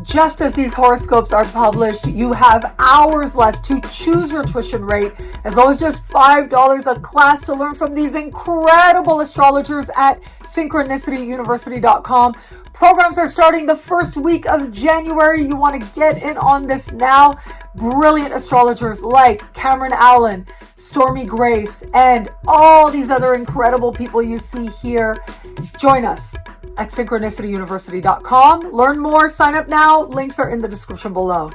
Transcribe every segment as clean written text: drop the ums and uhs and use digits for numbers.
Just as these horoscopes are published, you have hours left to choose your tuition rate, as low as just $5 a class, to learn from these incredible astrologers at SYNCHRONICITYUniversity.com. Programs are starting the first week of January. You want to get in on this now. Brilliant astrologers like Cameron Allen, Stormie Grace, and all these other incredible people you see here. Join us at synchronicityuniversity.com. Learn more, sign up now. Links are in the description below.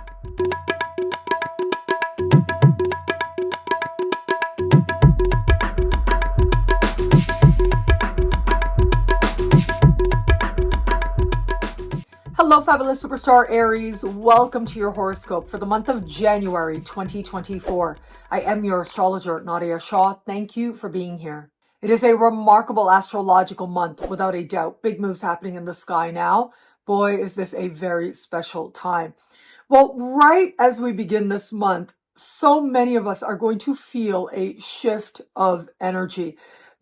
Hello, fabulous superstar Aries. Welcome to your horoscope for the month of January 2024. I am your astrologer, Nadiya Shah. Thank you for being here. It is a remarkable astrological month, without a doubt. Big moves happening in the sky now. Boy, is this a very special time. Well, right as we begin this month, so many of us are going to feel a shift of energy.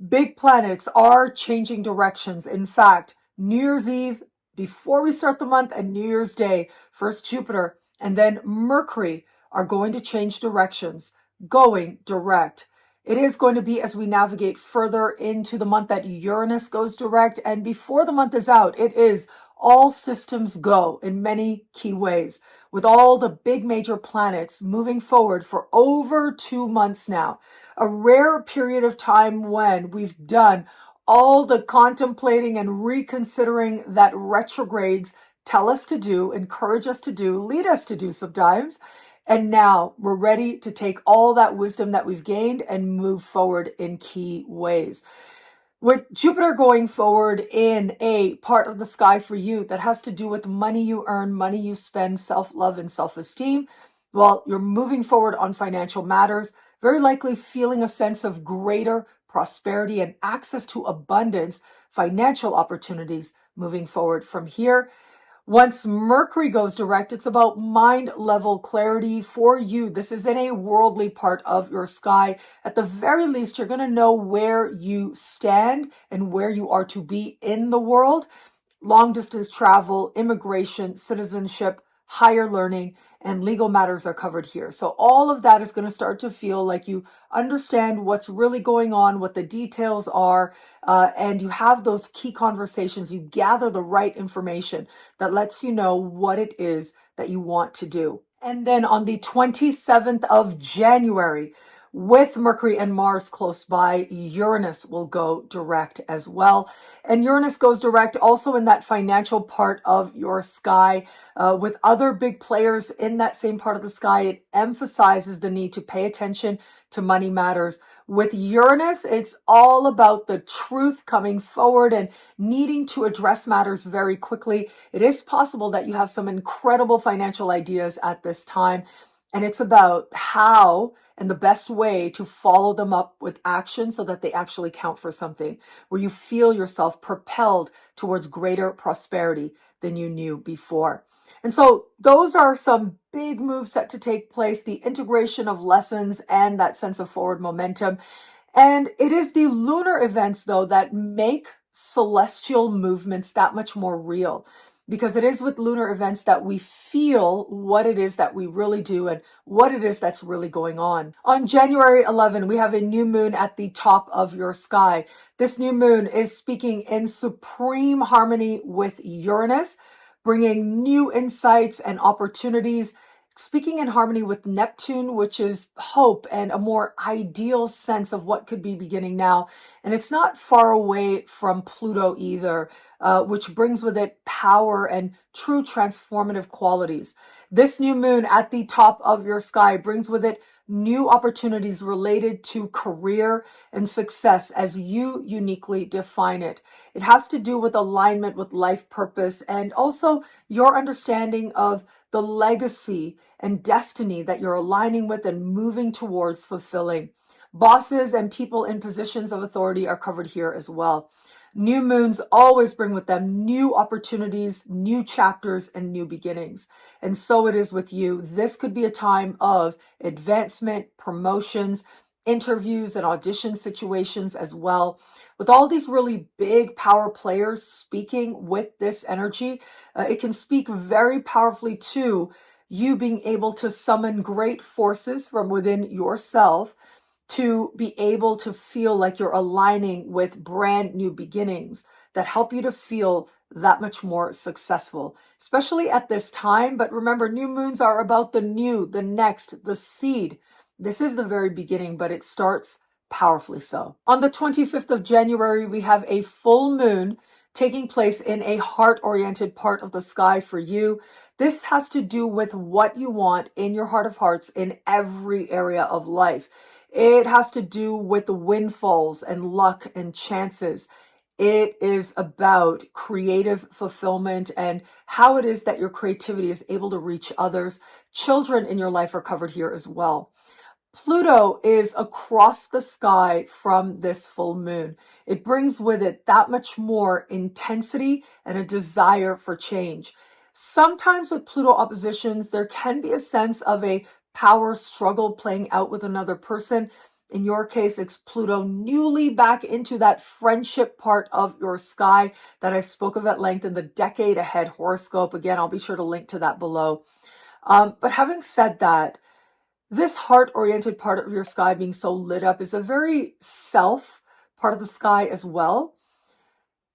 Big planets are changing directions. In fact, New Year's Eve, before we start the month, and New Year's Day, first Jupiter and then Mercury are going to change directions, going direct. It is going to be as we navigate further into the month that Uranus goes direct. And before the month is out, it is all systems go in many key ways, with all the big major planets moving forward for over 2 months now. A rare period of time when we've done all the contemplating and reconsidering that retrogrades tell us to do, encourage us to do, lead us to do sometimes. And now we're ready to take all that wisdom that we've gained and move forward in key ways. With Jupiter going forward in a part of the sky for you that has to do with money you earn, money you spend, self-love and self-esteem, well, you're moving forward on financial matters, very likely feeling a sense of greater prosperity and access to abundance, financial opportunities moving forward from here. Once Mercury goes direct, it's about mind level clarity for you. This is in a worldly part of your sky. At the very least, you're going to know where you stand and where you are to be in the world. Long distance travel, immigration, citizenship, higher learning, and legal matters are covered here. So all of that is going to start to feel like you understand what's really going on, what the details are, and you have those key conversations. You gather the right information that lets you know what it is that you want to do. And then on the 27th of January, with Mercury and Mars close by, Uranus will go direct as well. And Uranus goes direct also in that financial part of your sky. With other big players in that same part of the sky, it emphasizes the need to pay attention to money matters. With Uranus, it's all about the truth coming forward and needing to address matters very quickly. It is possible that you have some incredible financial ideas at this time, and it's about how and the best way to follow them up with action so that they actually count for something, where you feel yourself propelled towards greater prosperity than you knew before. And so those are some big moves set to take place, the integration of lessons and that sense of forward momentum. And it is the lunar events, though, that make celestial movements that much more real, because it is with lunar events that we feel what it is that we really do and what it is that's really going on. On January 11, we have a new moon at the top of your sky. This new moon is speaking in supreme harmony with Uranus, bringing new insights and opportunities, speaking in harmony with Neptune, which is hope and a more ideal sense of what could be beginning now. And it's not far away from Pluto either, which brings with it power and true transformative qualities. This new moon at the top of your sky brings with it new opportunities related to career and success as you uniquely define it. It has to do with alignment with life purpose and also your understanding of the legacy and destiny that you're aligning with and moving towards fulfilling. Bosses and people in positions of authority are covered here as well. New moons always bring with them new opportunities, new chapters, and new beginnings. And so it is with you. This could be a time of advancement, promotions, interviews and audition situations as well. With all these really big power players speaking with this energy, it can speak very powerfully to you being able to summon great forces from within yourself to be able to feel like you're aligning with brand new beginnings that help you to feel that much more successful, especially at this time. But remember, new moons are about the new, the next, the seed. This is the very beginning, but it starts powerfully so. On the 25th of January, we have a full moon taking place in a heart-oriented part of the sky for you. This has to do with what you want in your heart of hearts in every area of life. It has to do with the windfalls and luck and chances. It is about creative fulfillment and how it is that your creativity is able to reach others. Children in your life are covered here as well. Pluto is across the sky from this full moon. It brings with it that much more intensity and a desire for change. Sometimes with Pluto oppositions, there can be a sense of a power struggle playing out with another person. In your case, it's Pluto newly back into that friendship part of your sky that I spoke of at length in the Decade Ahead horoscope. Again, I'll be sure to link to that below. But having said that, this heart-oriented part of your sky being so lit up is a very self part of the sky as well.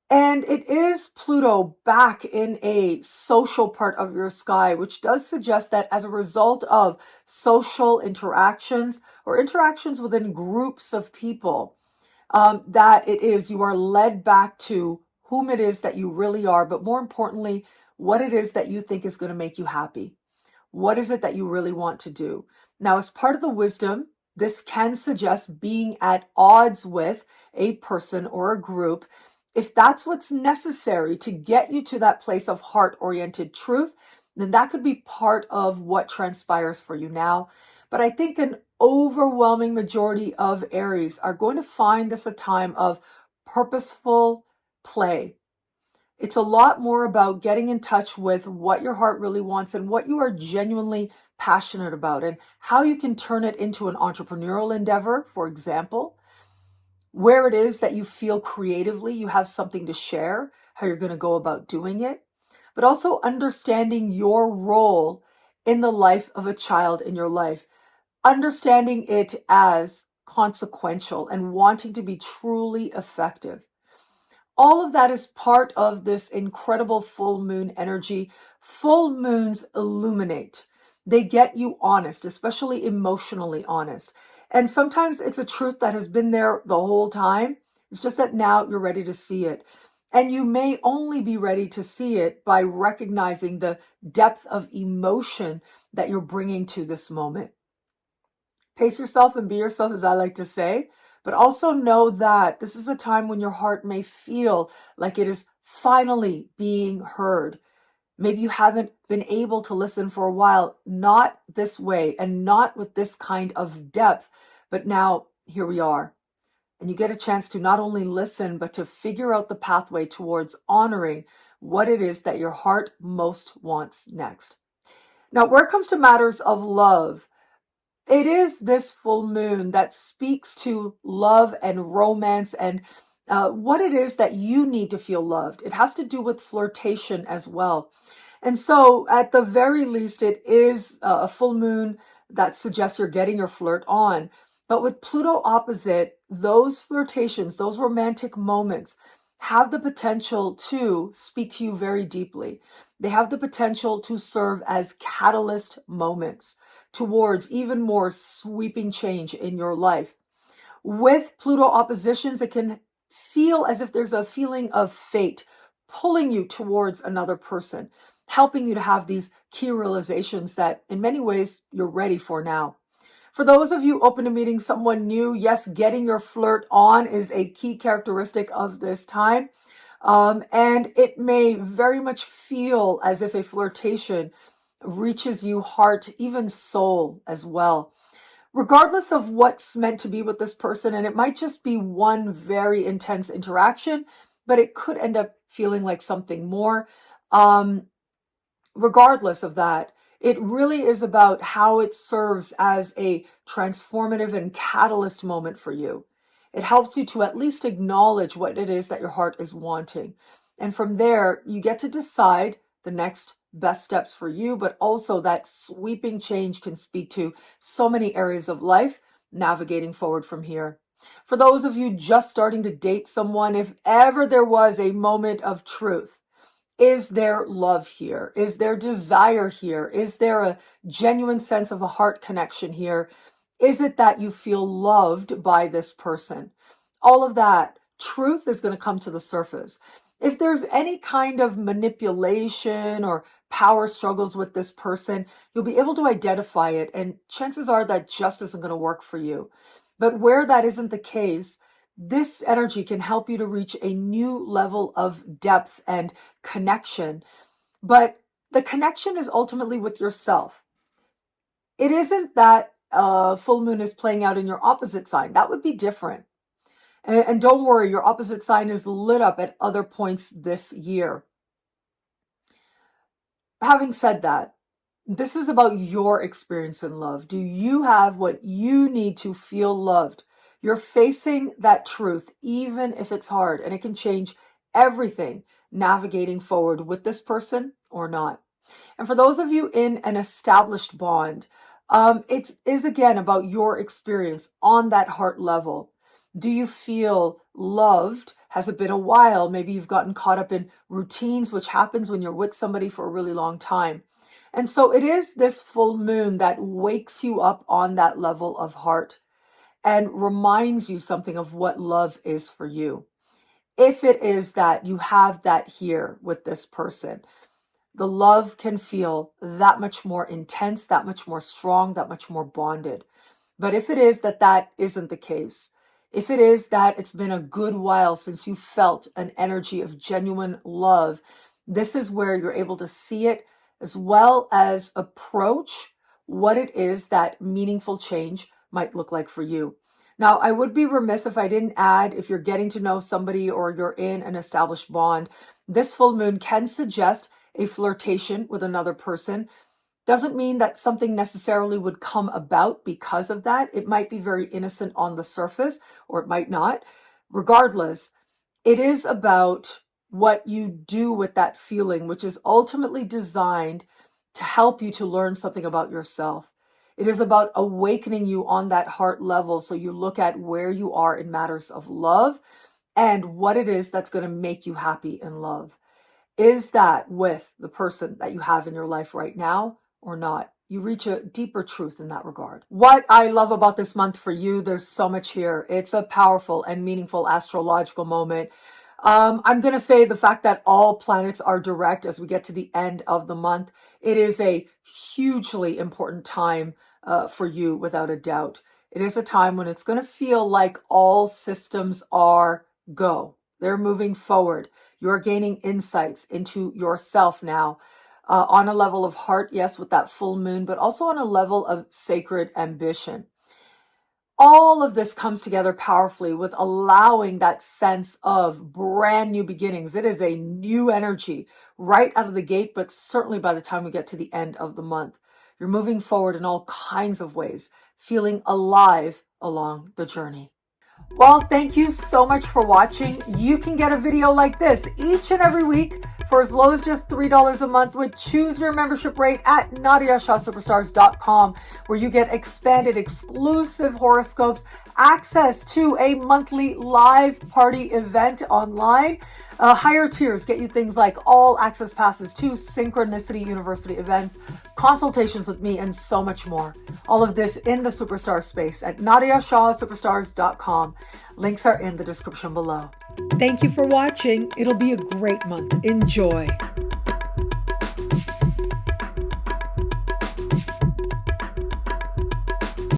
And it is Pluto back in a social part of your sky, which does suggest that as a result of social interactions or interactions within groups of people, that it is you are led back to whom it is that you really are, but more importantly, what it is that you think is going to make you happy. What is it that you really want to do? Now, as part of the wisdom, this can suggest being at odds with a person or a group. If that's what's necessary to get you to that place of heart-oriented truth, then that could be part of what transpires for you now. But I think an overwhelming majority of Aries are going to find this a time of purposeful play. It's a lot more about getting in touch with what your heart really wants and what you are genuinely passionate about and how you can turn it into an entrepreneurial endeavor, for example, where it is that you feel creatively you have something to share, how you're going to go about doing it, but also understanding your role in the life of a child in your life, understanding it as consequential and wanting to be truly effective. All of that is part of this incredible full moon energy. Full moons illuminate. They get you honest, especially emotionally honest. And sometimes it's a truth that has been there the whole time. It's just that now you're ready to see it. And you may only be ready to see it by recognizing the depth of emotion that you're bringing to this moment. Pace yourself and be yourself, as I like to say, but also know that this is a time when your heart may feel like it is finally being heard. Maybe you haven't been able to listen for a while, not this way and not with this kind of depth, but now here we are. And you get a chance to not only listen, but to figure out the pathway towards honoring what it is that your heart most wants next. Now, where it comes to matters of love, it is this full moon that speaks to love and romance and what it is that you need to feel loved. It has to do with flirtation as well. And so, at the very least, it is a full moon that suggests you're getting your flirt on. But with Pluto opposite, those flirtations, those romantic moments have the potential to speak to you very deeply. They have the potential to serve as catalyst moments towards even more sweeping change in your life. With Pluto oppositions, it can feel as if there's a feeling of fate pulling you towards another person, helping you to have these key realizations that in many ways you're ready for now. For those of you open to meeting someone new, yes, getting your flirt on is a key characteristic of this time. And it may very much feel as if a flirtation reaches you heart, even soul as well. Regardless of what's meant to be with this person, and it might just be one very intense interaction, but it could end up feeling like something more. Regardless of that, It really is about how it serves as a transformative and catalyst moment for you. It helps you to at least acknowledge what it is that your heart is wanting. And from there, you get to decide the next best steps for you, but also that sweeping change can speak to so many areas of life, navigating forward from here. For those of you just starting to date someone, if ever there was a moment of truth, is there love here? Is there desire here? Is there a genuine sense of a heart connection here? Is it that you feel loved by this person? All of that truth is going to come to the surface. If there's any kind of manipulation or power struggles with this person, you'll be able to identify it, and chances are that just isn't going to work for you. But where that isn't the case, this energy can help you to reach a new level of depth and connection. But the connection is ultimately with yourself. It isn't that full moon is playing out in your opposite sign. That would be different. And don't worry, your opposite sign is lit up at other points this year. Having said that, this is about your experience in love. Do you have what you need to feel loved? You're facing that truth, even if it's hard, and it can change everything navigating forward with this person or not. And for those of you in an established bond, it is again about your experience on that heart level. Do you feel loved? Has it been a while? Maybe you've gotten caught up in routines, which happens when you're with somebody for a really long time. And so it is this full moon that wakes you up on that level of heart and reminds you something of what love is for you. If it is that you have that here with this person, the love can feel that much more intense, that much more strong, that much more bonded. But if it is that that isn't the case, if it is that it's been a good while since you felt an energy of genuine love, this is where you're able to see it as well as approach what it is that meaningful change might look like for you. Now, I would be remiss if I didn't add, if you're getting to know somebody or you're in an established bond, this full moon can suggest a flirtation with another person. Doesn't mean that something necessarily would come about because of that. It might be very innocent on the surface, or it might not. Regardless, it is about what you do with that feeling, which is ultimately designed to help you to learn something about yourself. It is about awakening you on that heart level so you look at where you are in matters of love and what it is that's going to make you happy in love. Is that with the person that you have in your life right now or not? You reach a deeper truth in that regard. What I love about this month for you, there's so much here. It's a powerful and meaningful astrological moment. I'm going to say the fact that all planets are direct as we get to the end of the month. It is a hugely important time for you, without a doubt. It is a time when it's going to feel like all systems are go. They're moving forward. You're gaining insights into yourself now on a level of heart, yes, with that full moon, but also on a level of sacred ambition. All of this comes together powerfully with allowing that sense of brand new beginnings. It is a new energy right out of the gate, but certainly by the time we get to the end of the month, you're moving forward in all kinds of ways, feeling alive along the journey. Well, thank you so much for watching. You can get a video like this each and every week for as low as just $3 a month with Choose Your Membership Rate at NadiyaShahSuperstars.com, where you get expanded exclusive horoscopes, access to a monthly live party event online. Higher tiers get you things like all access passes to Synchronicity University events, consultations with me, and so much more. All of this in the Superstar space at NadiyaShahSuperstars.com. Links are in the description below. Thank you for watching. It'll be a great month. Enjoy.